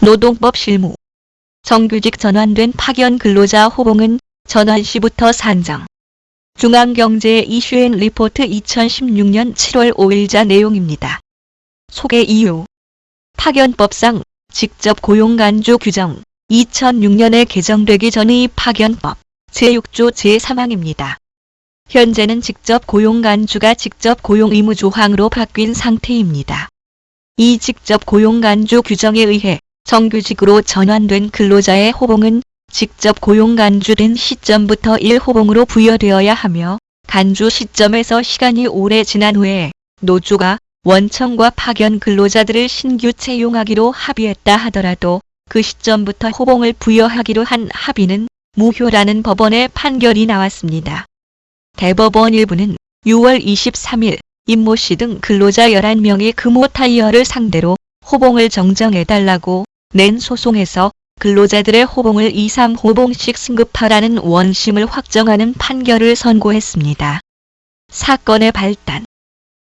노동법 실무. 정규직 전환된 파견 근로자 호봉은 전환 시부터 산정. 중앙경제 이슈앤 리포트 2016년 7월 5일자 내용입니다. 소개 이유. 파견법상 직접 고용 간주 규정 2006년에 개정되기 전의 파견법 제6조 제3항입니다. 현재는 직접 고용 간주가 직접 고용 의무 조항으로 바뀐 상태입니다. 이 직접 고용 간주 규정에 의해 정규직으로 전환된 근로자의 호봉은 직접 고용 간주된 시점부터 1호봉으로 부여되어야 하며 간주 시점에서 시간이 오래 지난 후에 노조가 원청과 파견 근로자들을 신규 채용하기로 합의했다 하더라도 그 시점부터 호봉을 부여하기로 한 합의는 무효라는 법원의 판결이 나왔습니다. 대법원 1부는 6월 23일 임모 씨 등 근로자 11명이 금호타이어를 상대로 호봉을 정정해달라고 낸 소송에서 근로자들의 호봉을 2, 3호봉씩 승급하라는 원심을 확정하는 판결을 선고했습니다. 사건의 발단.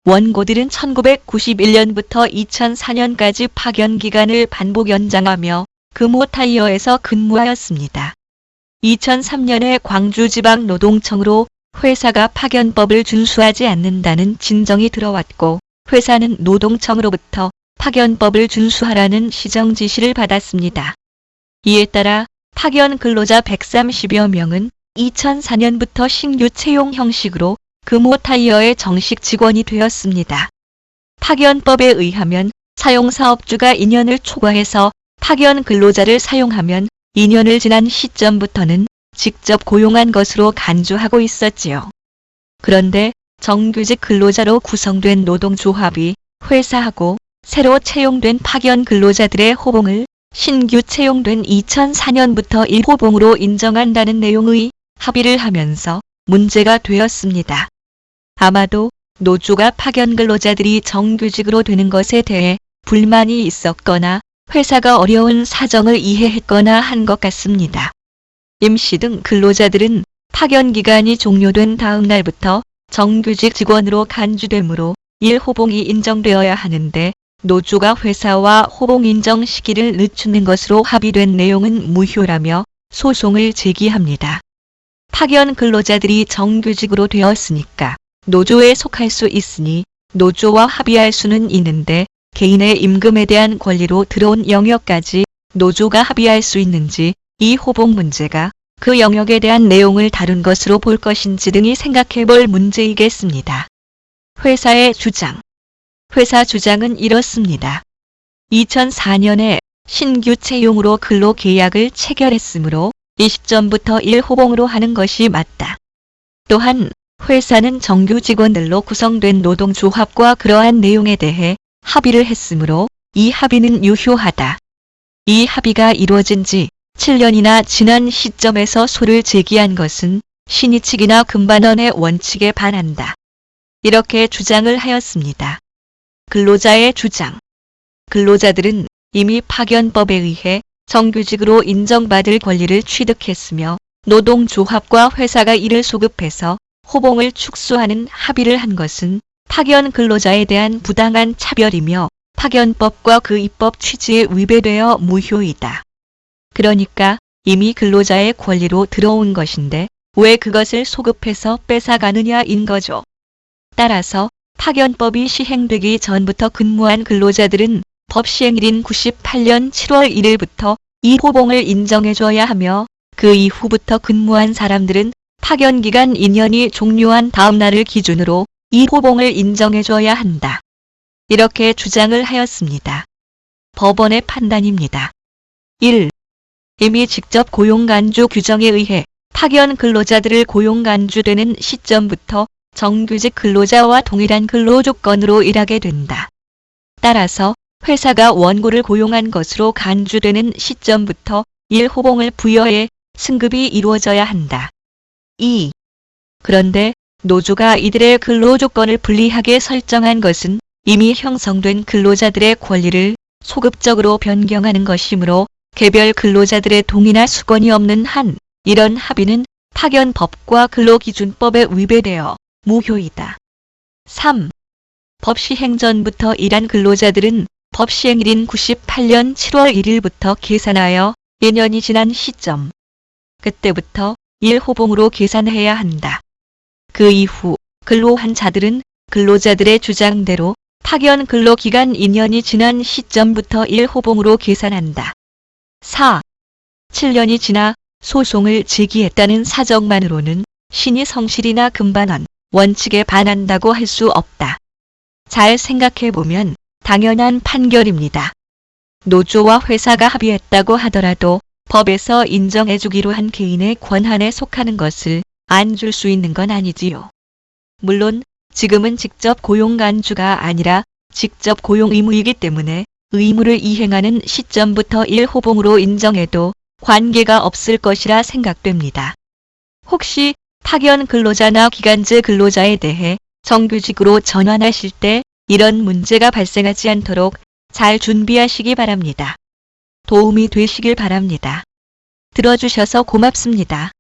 원고들은 1991년부터 2004년까지 파견 기간을 반복 연장하며 금호타이어에서 근무하였습니다. 2003년에 광주지방노동청으로 회사가 파견법을 준수하지 않는다는 진정이 들어왔고 회사는 노동청으로부터 파견법을 준수하라는 시정 지시를 받았습니다. 이에 따라 파견 근로자 130여 명은 2004년부터 신규 채용 형식으로 금호타이어의 정식 직원이 되었습니다. 파견법에 의하면 사용사업주가 2년을 초과해서 파견 근로자를 사용하면 2년을 지난 시점부터는 직접 고용한 것으로 간주하고 있었지요. 그런데 정규직 근로자로 구성된 노동조합이 회사하고 새로 채용된 파견 근로자들의 호봉을 신규 채용된 2004년부터 1호봉으로 인정한다는 내용의 합의를 하면서 문제가 되었습니다. 아마도 노조가 파견 근로자들이 정규직으로 되는 것에 대해 불만이 있었거나 회사가 어려운 사정을 이해했거나 한 것 같습니다. 임 씨 등 근로자들은 파견 기간이 종료된 다음 날부터 정규직 직원으로 간주되므로 1호봉이 인정되어야 하는데 노조가 회사와 호봉 인정 시기를 늦추는 것으로 합의된 내용은 무효라며 소송을 제기합니다. 파견 근로자들이 정규직으로 되었으니까 노조에 속할 수 있으니 노조와 합의할 수는 있는데 개인의 임금에 대한 권리로 들어온 영역까지 노조가 합의할 수 있는지 이 호봉 문제가 그 영역에 대한 내용을 다룬 것으로 볼 것인지 등이 생각해 볼 문제이겠습니다. 회사의 주장. 회사 주장은 이렇습니다. 2004년에 신규 채용으로 근로계약을 체결했으므로 이 시점부터 1호봉으로 하는 것이 맞다. 또한 회사는 정규 직원들로 구성된 노동조합과 그러한 내용에 대해 합의를 했으므로 이 합의는 유효하다. 이 합의가 이루어진 지 7년이나 지난 시점에서 소를 제기한 것은 신의칙이나 금반원의 원칙에 반한다. 이렇게 주장을 하였습니다. 근로자의 주장. 근로자들은 이미 파견법에 의해 정규직으로 인정받을 권리를 취득했으며 노동조합과 회사가 이를 소급해서 호봉을 축소하는 합의를 한 것은 파견 근로자에 대한 부당한 차별이며 파견법과 그 입법 취지에 위배되어 무효이다. 그러니까 이미 근로자의 권리로 들어온 것인데 왜 그것을 소급해서 뺏어가느냐인 거죠. 따라서 파견법이 시행되기 전부터 근무한 근로자들은 법 시행일인 98년 7월 1일부터 이 호봉을 인정해줘야 하며 그 이후부터 근무한 사람들은 파견기간 2년이 종료한 다음 날을 기준으로 이 호봉을 인정해줘야 한다. 이렇게 주장을 하였습니다. 법원의 판단입니다. 1. 이미 직접 고용간주 규정에 의해 파견 근로자들을 고용간주되는 시점부터 정규직 근로자와 동일한 근로조건으로 일하게 된다. 따라서 회사가 원고를 고용한 것으로 간주되는 시점부터 1호봉을 부여해 승급이 이루어져야 한다. 2. 그런데 노조가 이들의 근로조건을 불리하게 설정한 것은 이미 형성된 근로자들의 권리를 소급적으로 변경하는 것이므로 개별 근로자들의 동의나 수건이 없는 한 이런 합의는 파견법과 근로기준법에 위배되어 무효이다. 3. 법 시행 전부터 일한 근로자들은 법 시행일인 98년 7월 1일부터 계산하여 1년이 지난 시점. 그때부터 1호봉으로 계산해야 한다. 그 이후 근로한 자들은 근로자들의 주장대로 파견 근로기간 2년이 지난 시점부터 1호봉으로 계산한다. 4. 7년이 지나 소송을 제기했다는 사정만으로는 신의 성실이나 금반원, 원칙에 반한다고 할 수 없다. 잘 생각해보면 당연한 판결입니다. 노조와 회사가 합의했다고 하더라도 법에서 인정해주기로 한 개인의 권한에 속하는 것을 안 줄 수 있는 건 아니지요. 물론 지금은 직접 고용 간주가 아니라 직접 고용 의무이기 때문에 의무를 이행하는 시점부터 1호봉으로 인정해도 관계가 없을 것이라 생각됩니다. 혹시 파견 근로자나 기간제 근로자에 대해 정규직으로 전환하실 때 이런 문제가 발생하지 않도록 잘 준비하시기 바랍니다. 도움이 되시길 바랍니다. 들어주셔서 고맙습니다.